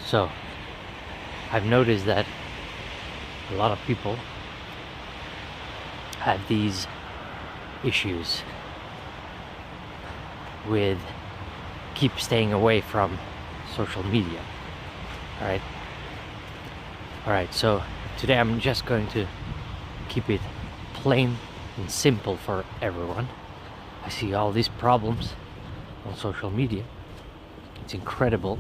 So I've noticed that a lot of people have these issues with keep staying away from social media. Alright, so today I'm just going to keep it plain and simple for everyone. I see all these problems on social media. It's incredible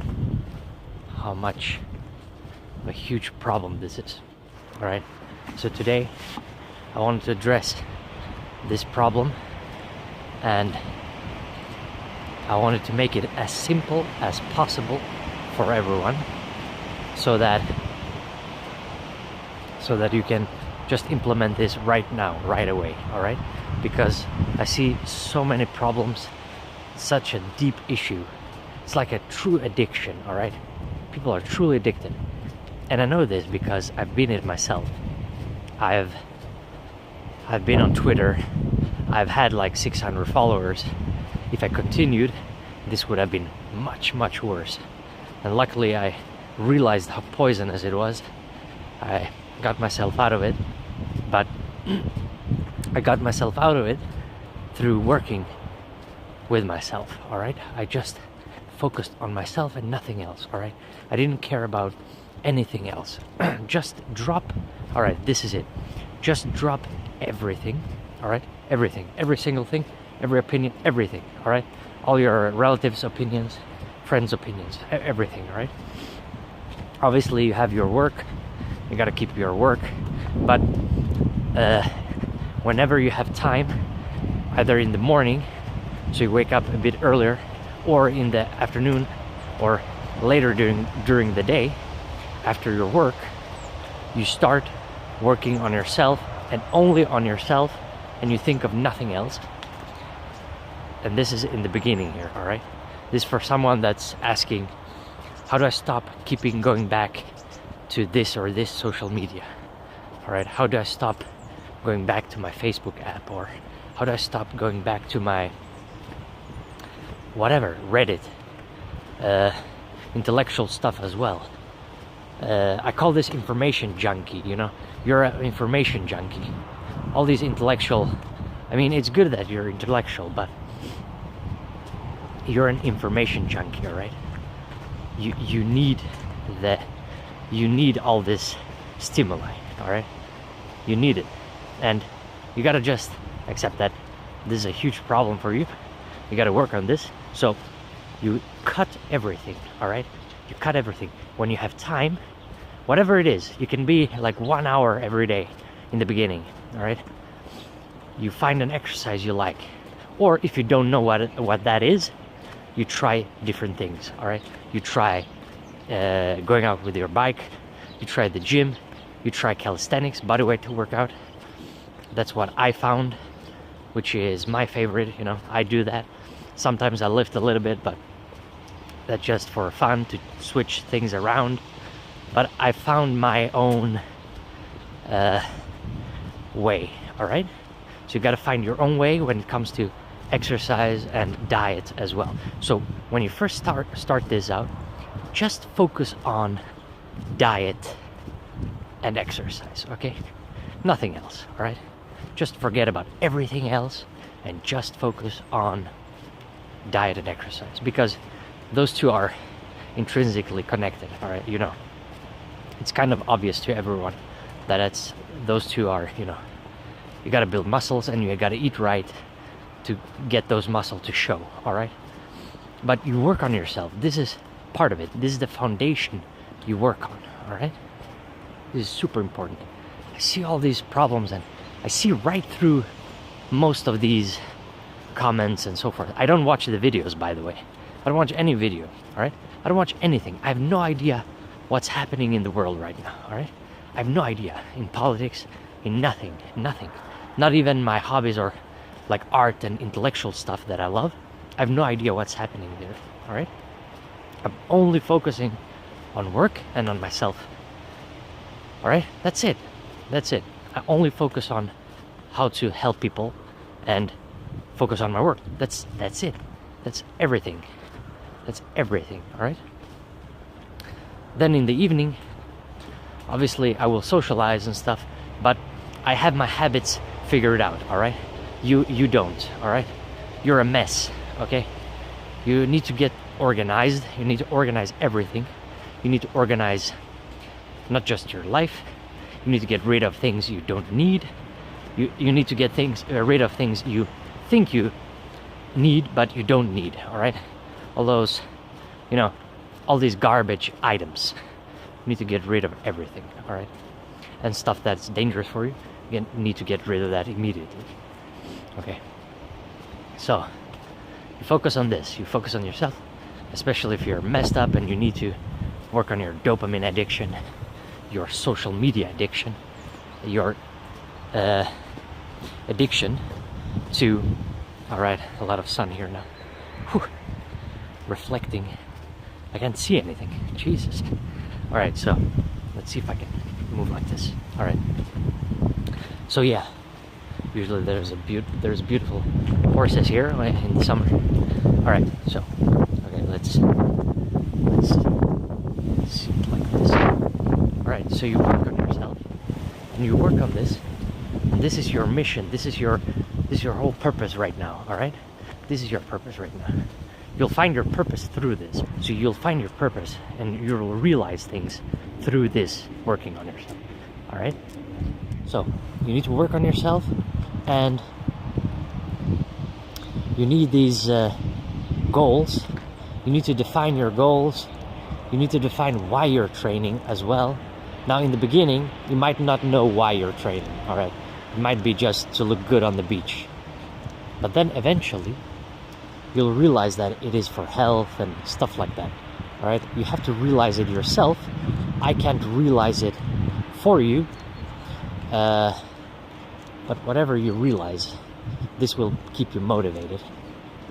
how much of a huge problem this is. Alright, so today I wanted to address this problem, and I wanted to make it as simple as possible for everyone, so that you can just implement this right now, right away. Alright, because I see so many problems, such a deep issue. It's like a true addiction. Alright, people are truly addicted, and I know this because I've been it myself. I've been on Twitter. I've had like 600 followers. If I continued, this would have been much worse. And luckily I realized how poisonous it was. I got myself out of it, but I got myself out of it through working with myself. Alright, I just focused on myself and nothing else. Alright, I didn't care about anything else. Just drop. Alright, this is it. Just drop everything. Alright, everything, every single thing, every opinion, everything. Alright, all your relatives' opinions, friends' opinions, everything. Alright, obviously you have your work, you gotta keep your work, but whenever you have time, either in the morning, so you wake up a bit earlier, or in the afternoon, or later during the day after your work, you start working on yourself and only on yourself, and you think of nothing else. And this is in the beginning here. Alright, this is for someone that's asking, how do I stop keeping going back to this or this social media? Alright, how do I stop going back to my Facebook app, or how do I stop going back to my whatever, Reddit, intellectual stuff as well. I call this information junkie. You know, you're an information junkie. All these intellectual, I mean, it's good that you're intellectual, but you're an information junkie. All right, you need all this stimuli. All right, you need it, and you gotta just accept that this is a huge problem for you. You gotta work on this. So you cut everything. All right, you cut everything when you have time, whatever it is. You can be like 1 hour every day in the beginning. All right, you find an exercise you like, or if you don't know what that is, you try different things. All right, you try going out with your bike, you try the gym, you try calisthenics, bodyweight workout. That's what I found, which is my favorite. You know, I do that. Sometimes I lift a little bit, but that's just for fun, to switch things around. But I found my own way. All right, so you got to find your own way when it comes to exercise and diet as well. So when you first start this out, just focus on diet and exercise. Okay, nothing else. All right, just forget about everything else and just focus on diet and exercise, because those two are intrinsically connected. All right, you know, it's kind of obvious to everyone that those two are, you know, you got to build muscles and you got to eat right to get those muscles to show. All right, but you work on yourself. This is part of it. This is the foundation you work on. All right, this is super important. I see all these problems, and I see right through most of these comments and so forth. I don't watch the videos, by the way. I don't watch any video. All right, I don't watch anything. I have no idea what's happening in the world right now. All right, I have no idea, in politics, in nothing. Not even my hobbies, or like art and intellectual stuff that I love. I have no idea what's happening there. All right, I'm only focusing on work and on myself. All right, that's it. I only focus on how to help people and focus on my work. That's it. That's everything. All right. Then in the evening, obviously I will socialize and stuff, but I have my habits figured out, all right? You don't, all right? You're a mess, okay? You need to get organized. You need to organize everything. You need to organize not just your life. You need to get rid of things you don't need. You need to get rid of things you think you need but you don't need, all right? All those, you know, all these garbage items. You need to get rid of everything, all right? And stuff that's dangerous for you, you need to get rid of that immediately. Okay, so you focus on this. You focus on yourself, especially if you're messed up and you need to work on your dopamine addiction, your social media addiction, your addiction to, all right, a lot of sun here now. Whew. Reflecting. I can't see anything. Jesus. All right, so let's see if I can move like this. All right. So yeah, usually there's beautiful horses here in the summer. All right, so okay, let's see it like this. All right, so you work on yourself, and you work on this, and this is your mission. This is your whole purpose right now. All right, this is your purpose right now. You'll find your purpose through this. So you'll find your purpose, and you'll realize things through this working on yourself. All right. So you need to work on yourself, and you need these goals. You need to define your goals. You need to define why you're training as well. Now in the beginning, you might not know why you're training, all right? It might be just to look good on the beach. But then eventually, you'll realize that it is for health and stuff like that, all right? You have to realize it yourself. I can't realize it for you. But whatever you realize, this will keep you motivated,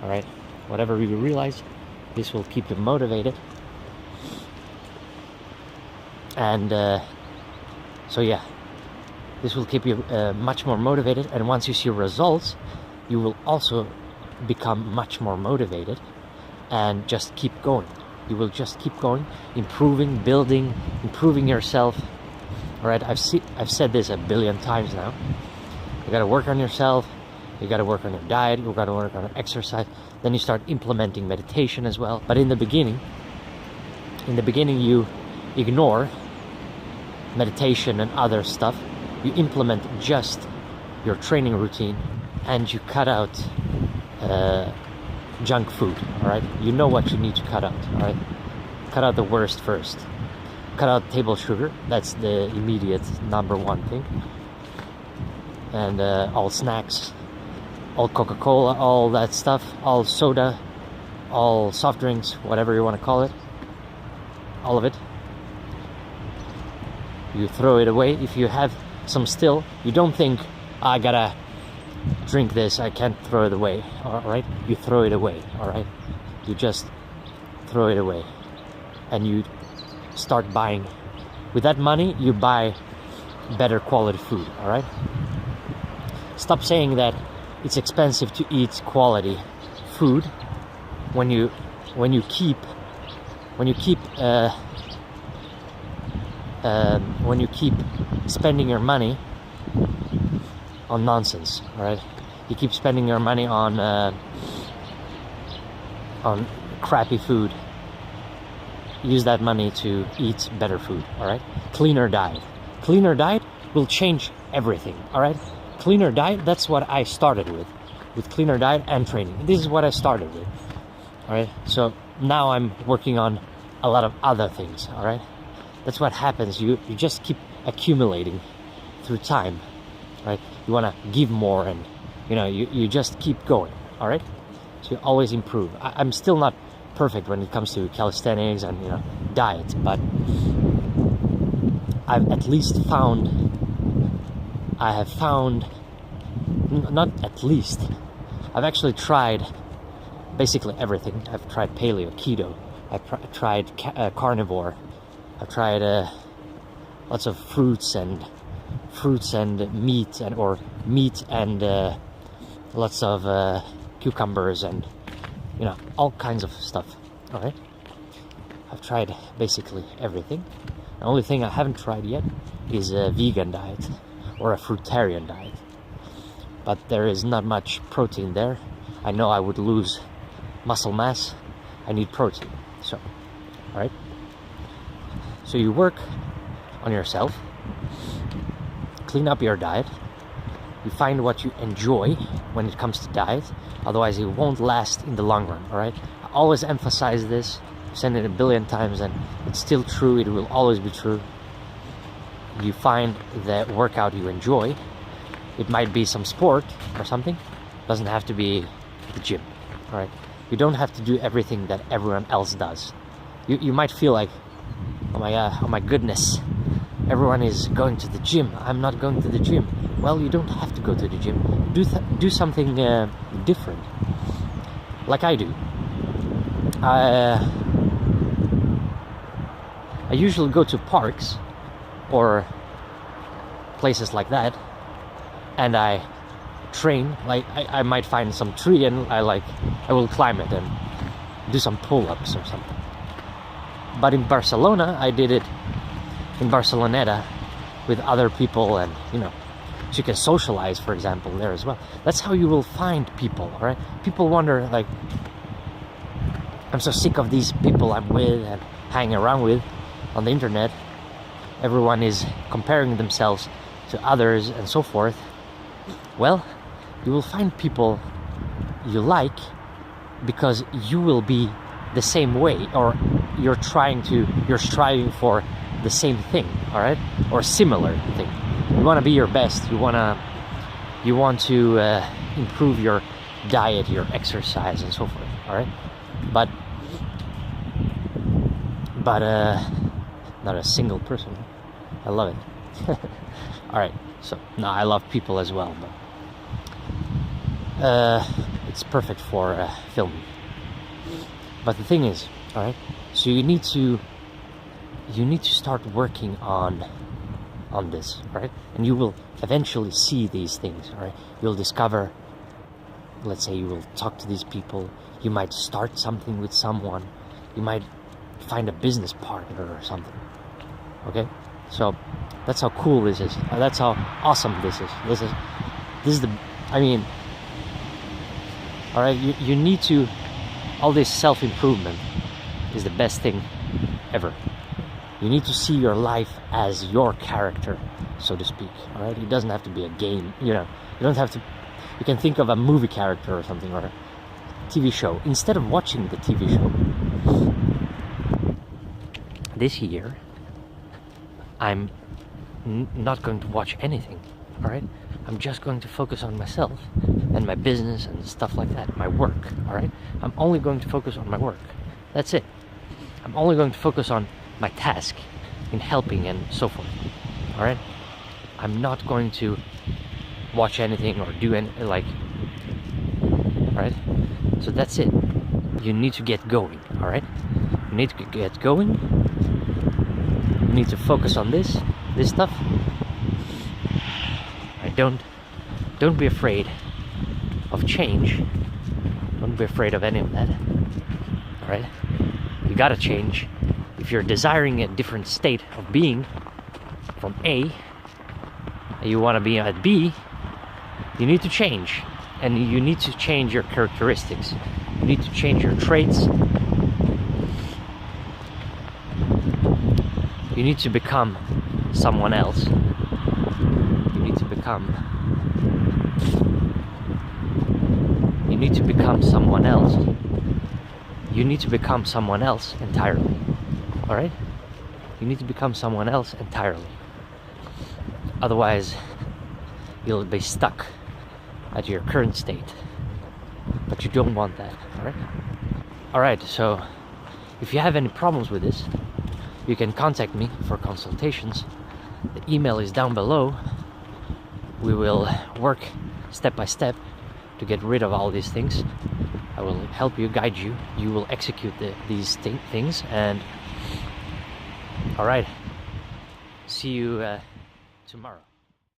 all right? Whatever you realize, this will keep you motivated. And so yeah, this will keep you much more motivated. And once you see results, you will also become much more motivated and just keep going. You will just keep going, improving, building, improving yourself. All right, I've said this a billion times now. You got to work on yourself. You got to work on your diet. You got to work on exercise. Then you start implementing meditation as well. But in the beginning, you ignore meditation and other stuff. You implement just your training routine, and you cut out junk food. All right, you know what you need to cut out. All right, cut out the worst first. Cut out table sugar. That's the immediate number one thing. And all snacks, all Coca-Cola, all that stuff, all soda, all soft drinks, whatever you want to call it, all of it. You throw it away. If you have some still, you don't think, I gotta drink this, I can't throw it away. All right, you throw it away. All right, you just throw it away, and you start buying. With that money, you buy better quality food. All right, stop saying that it's expensive to eat quality food when you keep spending your money on nonsense. All right, you keep spending your money on crappy food. Use that money to eat better food. All right, cleaner diet will change everything. All right, cleaner diet, that's what I started with cleaner diet and training. This is what I started with. All right, so now I'm working on a lot of other things. All right, that's what happens. You just keep accumulating through time. Right, you want to give more, and you just keep going. All right, so you always improve. I'm still not perfect when it comes to calisthenics and diet, but I've actually tried basically everything. I've tried paleo, keto, I've tried carnivore, I've tried lots of fruits and meat, and lots of cucumbers and all kinds of stuff. All right, I've tried basically everything. The only thing I haven't tried yet is a vegan diet or a fruitarian diet. But there is not much protein there. I know I would lose muscle mass. I need protein. So, alright? So you work on yourself, clean up your diet, you find what you enjoy when it comes to diet, otherwise it won't last in the long run, alright? I always emphasize this, I've said it a billion times and it's still true, it will always be true. You find the workout you enjoy. It might be some sport or something, doesn't have to be the gym, alright? You don't have to do everything that everyone else does. You might feel like, oh my goodness, everyone is going to the gym, I'm not going to the gym. Well, you don't have to go to the gym. Do something different, like I do. I usually go to parks or places like that, and I train. Like I might find some tree and I will climb it and do some pull-ups or something. But in Barcelona, I did it in Barceloneta with other people, and so you can socialize, for example, there as well. That's how you will find people, all right? People wonder, like, I'm so sick of these people I'm with and hanging around with on the internet. Everyone is comparing themselves to others and so forth. Well, you will find people you like because you will be the same way, or you're striving for the same thing, all right? Or similar thing. You want to be your best. You want to improve your diet, your exercise, and so forth. All right, but not a single person. I love it. All right. So no, I love people as well, but it's perfect for filming. But the thing is, all right. So you need to start working on this, right? And you will eventually see these things, all right? You'll discover, let's say you will talk to these people, you might start something with someone, you might find a business partner or something, okay? So that's how cool this is. That's how awesome this is. This is the, I mean, all right, you need to, all this self-improvement is the best thing ever. You need to see your life as your character, so to speak, all right? It doesn't have to be a game, you don't have to, you can think of a movie character or something, or a TV show. Instead of watching the TV show, this year, I'm not going to watch anything, all right? I'm just going to focus on myself and my business and stuff like that, my work, all right? I'm only going to focus on my work. That's it. I'm only going to focus on my task in helping and so forth, all right? I'm not going to watch anything or do any, like, all right? So that's it. You need to get going, all right? You need to get going. You need to focus on this stuff. Don't be afraid of change. Don't be afraid of any of that, all right? You gotta change. If you're desiring a different state of being from A, and you want to be at B, you need to change. And you need to change your characteristics. You need to change your traits. You need to become someone else. You need to become someone else. You need to become someone else entirely. All right? You need to become someone else entirely. Otherwise, you'll be stuck at your current state. But you don't want that, all right? All right, so if you have any problems with this, you can contact me for consultations. The email is down below. We will work step by step to get rid of all these things. I will help you, guide you. You will execute these things, and all right, see you tomorrow.